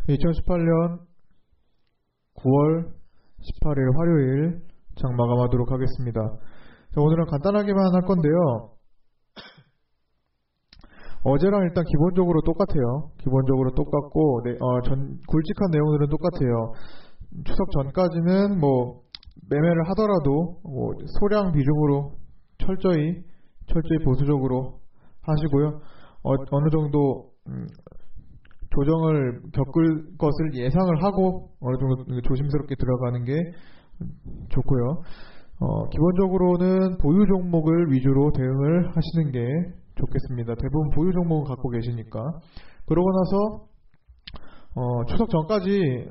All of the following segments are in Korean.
2018년 9월 18일 화요일 장 마감하도록 하겠습니다. 자, 오늘은 간단하게만 할 건데요. 어제랑 일단 기본적으로 똑같아요. 기본적으로 똑같고 굵직한 내용들은 똑같아요. 추석 전까지는 매매를 하더라도 소량 비중으로 철저히 보수적으로 하시고요. 어느 정도 조정을 겪을 것을 예상을 하고 어느 정도 조심스럽게 들어가는 게 좋고요. 기본적으로는 보유 종목을 위주로 대응을 하시는 게 좋겠습니다. 대부분 보유 종목을 갖고 계시니까. 그러고 나서 추석 전까지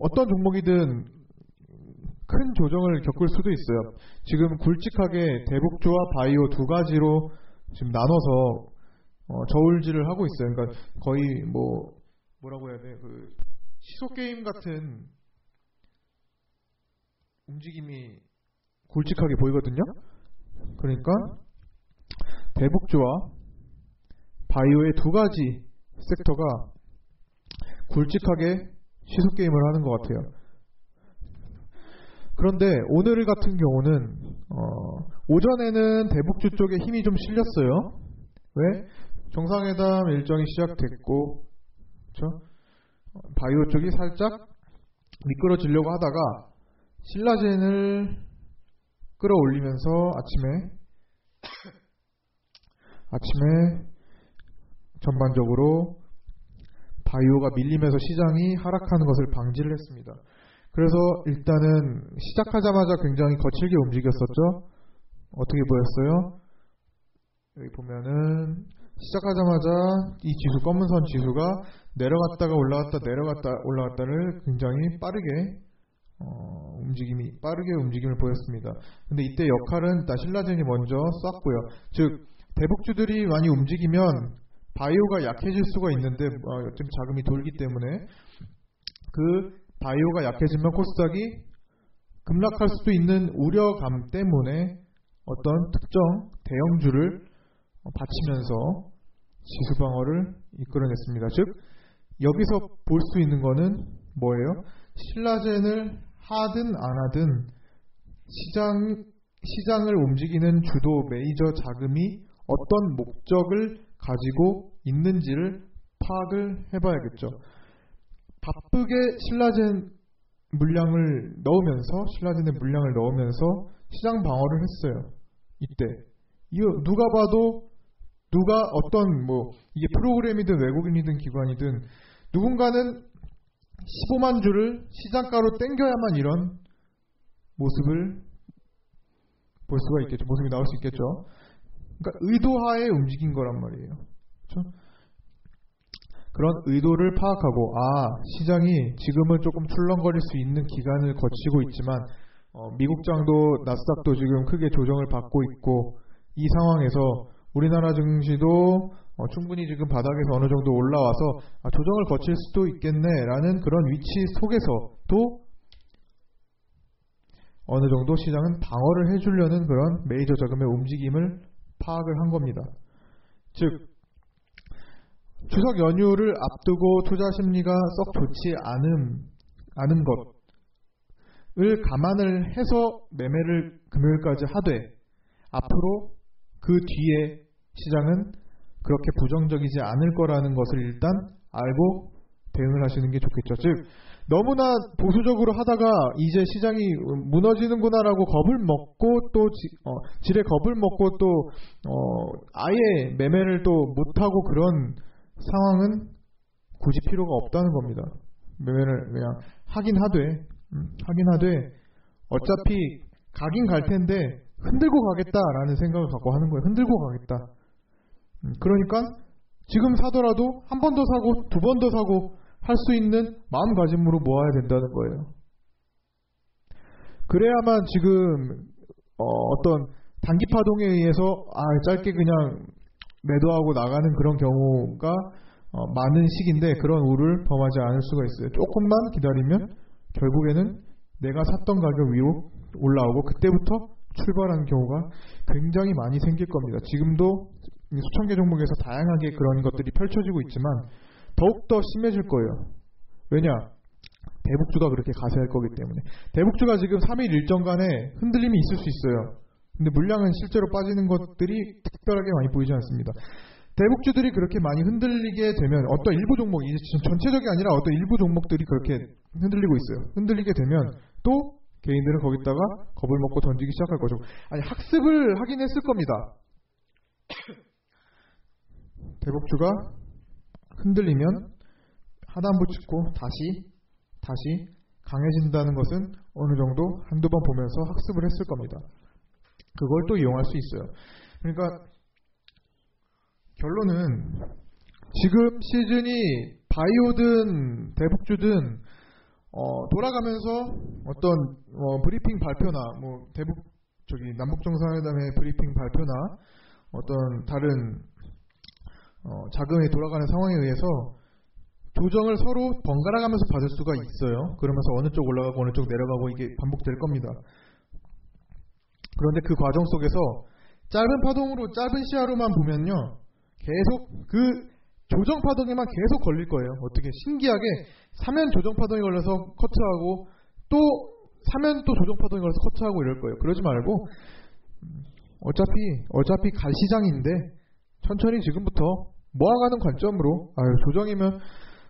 어떤 종목이든 큰 조정을 겪을 수도 있어요. 지금 굵직하게 대북주와 바이오 두 가지로 지금 나눠서 저울질을 하고 있어요. 그러니까 거의 뭐라고 해야 돼? 그 시소 게임 같은 움직임이 굵직하게 보이거든요. 그러니까 대북주와 바이오의 두 가지 섹터가 굵직하게 시소 게임을 하는 것 같아요. 그런데 오늘 같은 경우는 오전에는 대북주 쪽에 힘이 좀 실렸어요. 왜? 정상회담 일정이 시작됐고, 그렇죠? 바이오 쪽이 살짝 미끄러지려고 하다가 신라젠을 끌어올리면서 아침에 전반적으로 바이오가 밀리면서 시장이 하락하는 것을 방지를 했습니다. 그래서 일단은 시작하자마자 굉장히 거칠게 움직였었죠. 어떻게 보였어요? 여기 보면은 시작하자마자 이 지수, 검은선 지수가 내려갔다가 올라갔다를 굉장히 빠르게 움직임을 보였습니다. 근데 이때 역할은 신라젠이 먼저 쐈고요. 즉 대북주들이 많이 움직이면 바이오가 약해질 수가 있는데 좀 자금이 돌기 때문에 그 바이오가 약해지면 코스닥이 급락할 수도 있는 우려감 때문에 어떤 특정 대형주를 받치면서 지수 방어를 이끌어냈습니다. 즉 여기서 볼 수 있는 거는 뭐예요? 신라젠을 하든 안 하든 시장을 움직이는 주도 메이저 자금이 어떤 목적을 가지고 있는지를 파악을 해봐야겠죠. 바쁘게 신라젠의 물량을 넣으면서 시장 방어를 했어요. 이때 누가 봐도 어떤 이게 프로그램이든 외국인이든 기관이든 누군가는 15만 주를 시장가로 땡겨야만 이런 모습을 볼 수가 있겠죠. 모습이 나올 수 있겠죠. 그러니까 의도하에 움직인 거란 말이에요. 그렇죠? 그런 의도를 파악하고 시장이 지금은 조금 출렁거릴 수 있는 기간을 거치고 있지만 미국장도 나스닥도 지금 크게 조정을 받고 있고 이 상황에서 우리나라 증시도 충분히 지금 바닥에서 어느 정도 올라와서 조정을 거칠 수도 있겠네라는 그런 위치 속에서도 어느 정도 시장은 방어를 해주려는 그런 메이저 자금의 움직임을 파악을 한 겁니다. 즉 추석 연휴를 앞두고 투자 심리가 썩 좋지 않은 것을 감안을 해서 매매를 금요일까지 하되 앞으로 그 뒤에 시장은 그렇게 부정적이지 않을 거라는 것을 일단 알고 대응을 하시는 게 좋겠죠. 즉 너무나 보수적으로 하다가 이제 시장이 무너지는구나라고 겁을 먹고 또 지레 겁을 먹고 또 아예 매매를 또 못하고 그런 상황은 굳이 필요가 없다는 겁니다. 매매를 그냥 하긴 하되 어차피 가긴 갈 텐데 흔들고 가겠다라는 생각을 갖고 하는 거예요. 흔들고 가겠다. 그러니까 지금 사더라도 한 번 더 사고 두 번 더 사고 할 수 있는 마음가짐으로 모아야 된다는 거예요. 그래야만 지금 어떤 단기 파동에 의해서 짧게 그냥 매도하고 나가는 그런 경우가 많은 시기인데 그런 우를 범하지 않을 수가 있어요. 조금만 기다리면 결국에는 내가 샀던 가격 위로 올라오고 그때부터 출발하는 경우가 굉장히 많이 생길 겁니다. 지금도 수천 개 종목에서 다양하게 그런 것들이 펼쳐지고 있지만 더욱더 심해질 거예요. 왜냐? 대북주가 그렇게 가세할 거기 때문에. 대북주가 지금 3일 일정간에 흔들림이 있을 수 있어요. 근데 물량은 실제로 빠지는 것들이 특별하게 많이 보이지 않습니다. 대북주들이 그렇게 많이 흔들리게 되면 어떤 일부 종목, 이제 전체적이 아니라 어떤 일부 종목들이 그렇게 흔들리고 있어요. 흔들리게 되면 또 개인들은 거기다가 겁을 먹고 던지기 시작할 거죠. 아니, 학습을 하긴 했을 겁니다. 대북주가 흔들리면 하단부 찍고 다시 강해진다는 것은 어느 정도 한두 번 보면서 학습을 했을 겁니다. 그걸 또 이용할 수 있어요. 그러니까 결론은 지금 시즌이 바이오든 대북주든 돌아가면서 어떤 브리핑 발표나 남북 정상회담의 브리핑 발표나 어떤 다른 자금이 돌아가는 상황에 의해서 조정을 서로 번갈아 가면서 받을 수가 있어요. 그러면서 어느 쪽 올라가고 어느 쪽 내려가고 이게 반복될 겁니다. 그런데 그 과정 속에서 짧은 파동으로 짧은 시야로만 보면요, 계속 그 조정 파동에만 계속 걸릴 거예요. 어떻게 신기하게 사면 조정 파동이 걸려서 커트하고 또 사면 또 조정 파동이 걸려서 커트하고 이럴 거예요. 그러지 말고 어차피 갈 시장인데 천천히 지금부터 모아가는 관점으로 조정이면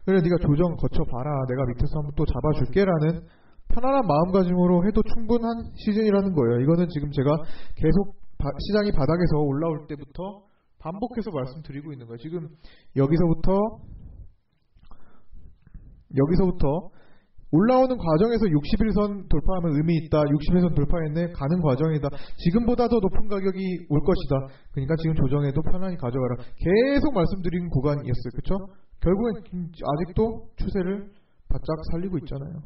그래 네가 조정 거쳐봐라, 내가 밑에서 한번 또 잡아줄게라는 편안한 마음가짐으로 해도 충분한 시즌이라는 거예요. 이거는 지금 제가 계속 시장이 바닥에서 올라올 때부터 반복해서 말씀드리고 있는 거예요. 지금 여기서부터 올라오는 과정에서 61선 돌파하면 의미 있다. 61선 돌파했네. 가는 과정이다. 지금보다 더 높은 가격이 올 것이다. 그러니까 지금 조정해도 편안히 가져가라. 계속 말씀드린 구간이었어요. 그렇죠? 결국엔 아직도 추세를 바짝 살리고 있잖아요.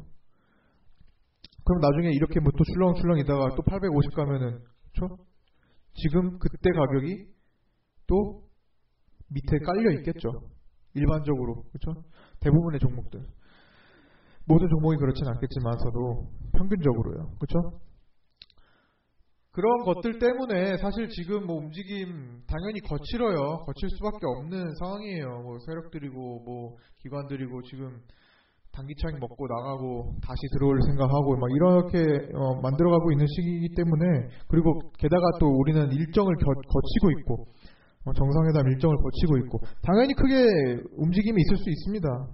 그럼 나중에 이렇게 또 출렁출렁이다가 또 850 가면은, 그렇죠? 지금 그때 가격이 또 밑에 깔려 있겠죠. 일반적으로, 그렇죠? 대부분의 종목들. 모든 종목이 그렇진 않겠지만서도 평균적으로요. 그렇죠? 그런 것들 때문에 사실 지금 움직임 당연히 거칠 수밖에 없는 상황이에요. 세력들이고 기관들이고 지금 단기차익 먹고 나가고 다시 들어올 생각하고 막 이렇게 만들어가고 있는 시기이기 때문에, 그리고 게다가 또 우리는 일정을 거치고 있고 정상회담 일정을 거치고 있고 당연히 크게 움직임이 있을 수 있습니다.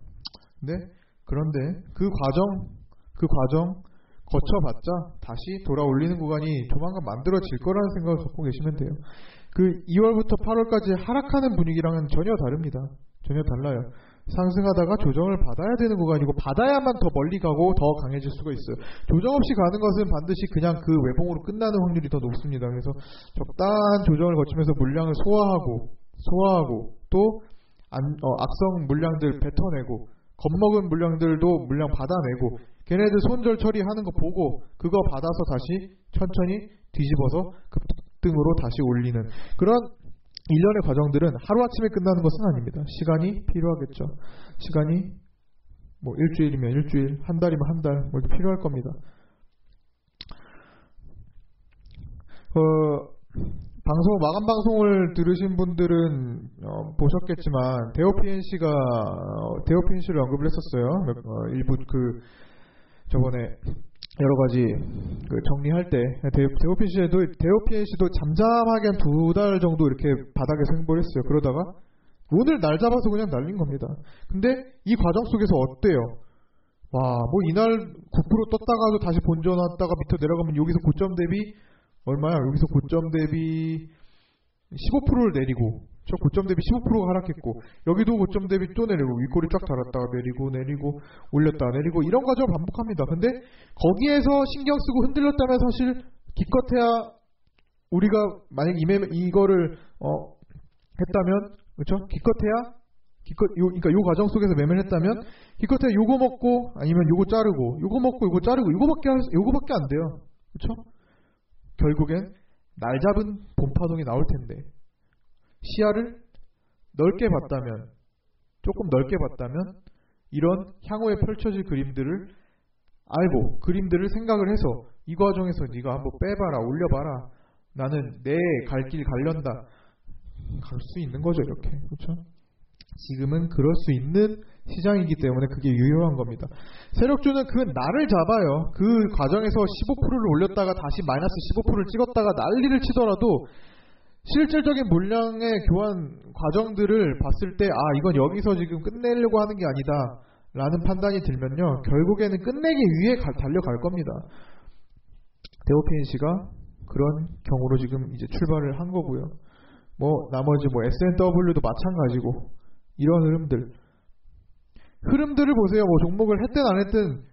그런데 그 과정 거쳐봤자 다시 돌아올리는 구간이 조만간 만들어질 거라는 생각을 갖고 계시면 돼요. 그 2월부터 8월까지 하락하는 분위기랑은 전혀 다릅니다. 전혀 달라요. 상승하다가 조정을 받아야 되는 구간이고 받아야만 더 멀리 가고 더 강해질 수가 있어요. 조정 없이 가는 것은 반드시 그냥 그 외봉으로 끝나는 확률이 더 높습니다. 그래서 적당한 조정을 거치면서 물량을 소화하고 또 악성 물량들 뱉어내고 겁먹은 물량들도 물량 받아내고 걔네들 손절 처리하는 거 보고 그거 받아서 다시 천천히 뒤집어서 급등으로 다시 올리는 그런 일련의 과정들은 하루아침에 끝나는 것은 아닙니다. 시간이 필요하겠죠. 시간이 일주일이면 일주일, 한 달이면 한 달 이렇게 필요할 겁니다. 마감 방송을 들으신 분들은 보셨겠지만 대호 PNC를 언급을 했었어요. 일부 저번에 여러 가지 정리할 때 대호 PNC도 잠잠하게 한 2달 정도 이렇게 바닥에서 횡보를 했어요. 그러다가 오늘 날 잡아서 그냥 날린 겁니다. 근데 이 과정 속에서 어때요? 이날 9% 떴다가도 다시 본전 왔다가 밑으로 내려가면 여기서 고점 대비 얼마야? 여기서 고점 대비 15%를 내리고, 저 고점 대비 15%가 하락했고, 여기도 고점 대비 또 내리고, 윗꼬리 쫙 달았다가 내리고, 올렸다가 내리고, 이런 과정을 반복합니다. 근데 거기에서 신경 쓰고 흔들렸다면 사실 기껏해야 우리가 만약 이거를 했다면, 그렇죠? 그러니까 요 과정 속에서 매매를 했다면 기껏해야 요거 먹고 아니면 요거 자르고, 요거 먹고 요거 자르고, 요거밖에 안 돼요. 그렇죠? 결국엔 날 잡은 봄파동이 나올 텐데 시야를 조금 넓게 봤다면 이런 향후에 펼쳐질 그림들을 알고 그림들을 생각을 해서 이 과정에서 네가 한번 빼봐라, 올려봐라, 나는 내 갈 길 갈련다, 갈 수 있는 거죠. 이렇게. 그렇죠? 지금은 그럴 수 있는 시장이기 때문에 그게 유효한 겁니다. 세력주는 그 날을 잡아요. 그 과정에서 15%를 올렸다가 다시 마이너스 15%를 찍었다가 난리를 치더라도 실질적인 물량의 교환 과정들을 봤을 때 이건 여기서 지금 끝내려고 하는 게 아니다 라는 판단이 들면요, 결국에는 끝내기 위해 달려갈 겁니다. 데오피엔시가 그런 경우로 지금 이제 출발을 한 거고요. 나머지 S&W도 마찬가지고, 이런 흐름들을 보세요. 종목을 했든 안 했든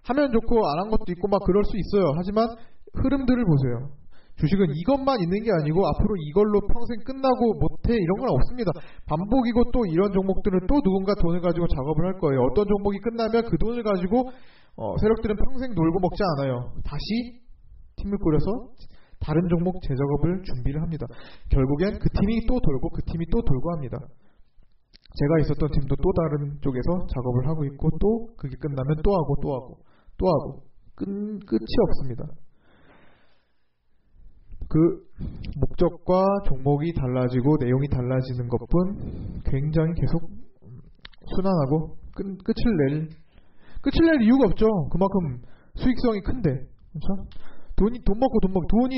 하면 좋고 안 한 것도 있고 그럴 수 있어요. 하지만 흐름들을 보세요. 주식은 이것만 있는 게 아니고 앞으로 이걸로 평생 끝나고 못해 이런 건 없습니다. 반복이고, 또 이런 종목들은 또 누군가 돈을 가지고 작업을 할 거예요. 어떤 종목이 끝나면 그 돈을 가지고 세력들은 평생 놀고 먹지 않아요. 다시 팀을 꾸려서 다른 종목 재작업을 준비를 합니다. 결국엔 그 팀이 또 돌고 그 팀이 또 돌고 합니다. 제가 있었던 팀도 또 다른 쪽에서 작업을 하고 있고, 또 그게 끝나면 또 하고 또 하고 또 하고 끝이 없습니다. 그 목적과 종목이 달라지고 내용이 달라지는 것뿐 굉장히 계속 순환하고 끝을 낼 이유가 없죠. 그만큼 수익성이 큰데, 그렇죠? 돈이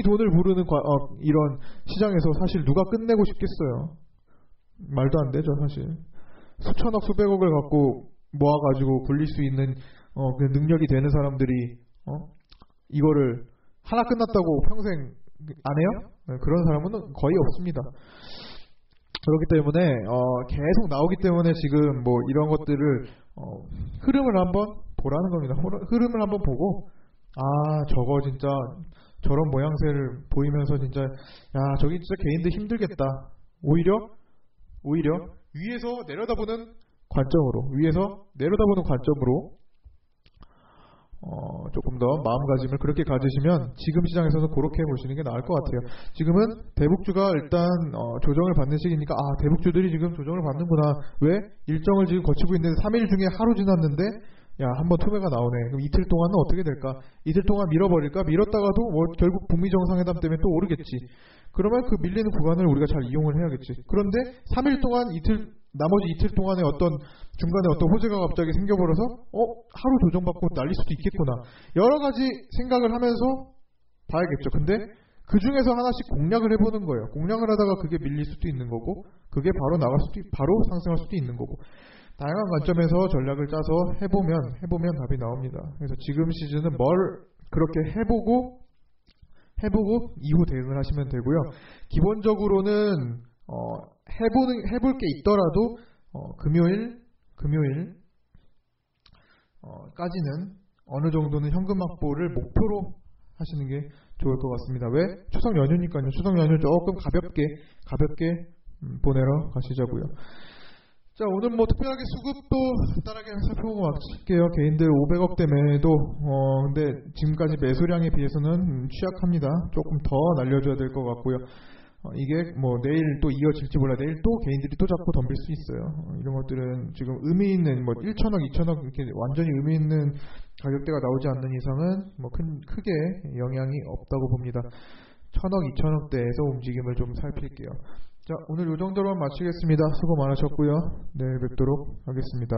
돈을 부르는 이런 시장에서 사실 누가 끝내고 싶겠어요. 말도 안 되죠, 사실. 수천억 수백억을 갖고 모아가지고 굴릴 수 있는 그 능력이 되는 사람들이 이거를 하나 끝났다고 평생 안 해요? 그런 사람은 거의 없습니다. 그렇기 때문에 계속 나오기 때문에 지금 이런 것들을 흐름을 한번 보라는 겁니다. 흐름을 한번 보고, 저거 진짜 저런 모양새를 보이면서 진짜 저기 진짜 개인들 힘들겠다. 오히려 위에서 내려다보는 관점으로 조금 더 마음가짐을 그렇게 가지시면 지금 시장에서는 그렇게 보시는 게 나을 것 같아요. 지금은 대북주가 일단 조정을 받는 시기니까 대북주들이 지금 조정을 받는구나. 왜? 일정을 지금 거치고 있는데 3일 중에 하루 지났는데 한번 투매가 나오네. 그럼 이틀 동안은 어떻게 될까? 이틀 동안 밀어버릴까? 밀었다가도 결국 북미 정상회담 때문에 또 오르겠지. 그러면 그 밀리는 구간을 우리가 잘 이용을 해야겠지. 그런데 3일 동안 나머지 이틀 동안에 중간에 어떤 호재가 갑자기 생겨버려서 하루 조정받고 날릴 수도 있겠구나. 여러 가지 생각을 하면서 봐야겠죠. 근데 그 중에서 하나씩 공략을 해보는 거예요. 공략을 하다가 그게 밀릴 수도 있는 거고, 그게 바로 상승할 수도 있는 거고, 다양한 관점에서 전략을 짜서 해보면 답이 나옵니다. 그래서 지금 시즌은 뭘 그렇게 해보고 이후 대응을 하시면 되고요. 기본적으로는 해볼 게 있더라도 금요일 까지는 어느 정도는 현금 확보를 목표로 하시는 게 좋을 것 같습니다. 왜? 추석 연휴니까요. 추석 연휴 조금 가볍게 보내러 가시자고요. 자, 오늘 특별하게 수급도 간단하게 살펴보고 마칠게요. 개인들 500억대 매도, 근데 지금까지 매수량에 비해서는 취약합니다. 조금 더 날려줘야 될 것 같고요. 이게 내일 또 이어질지 몰라. 내일 또 개인들이 또 자꾸 덤빌 수 있어요. 이런 것들은 지금 의미 있는 1천억, 2천억 이렇게 완전히 의미 있는 가격대가 나오지 않는 이상은 크게 영향이 없다고 봅니다. 1천억, 2천억대에서 움직임을 좀 살필게요. 자, 오늘 이 정도로만 마치겠습니다. 수고 많으셨고요. 내일 뵙도록 하겠습니다.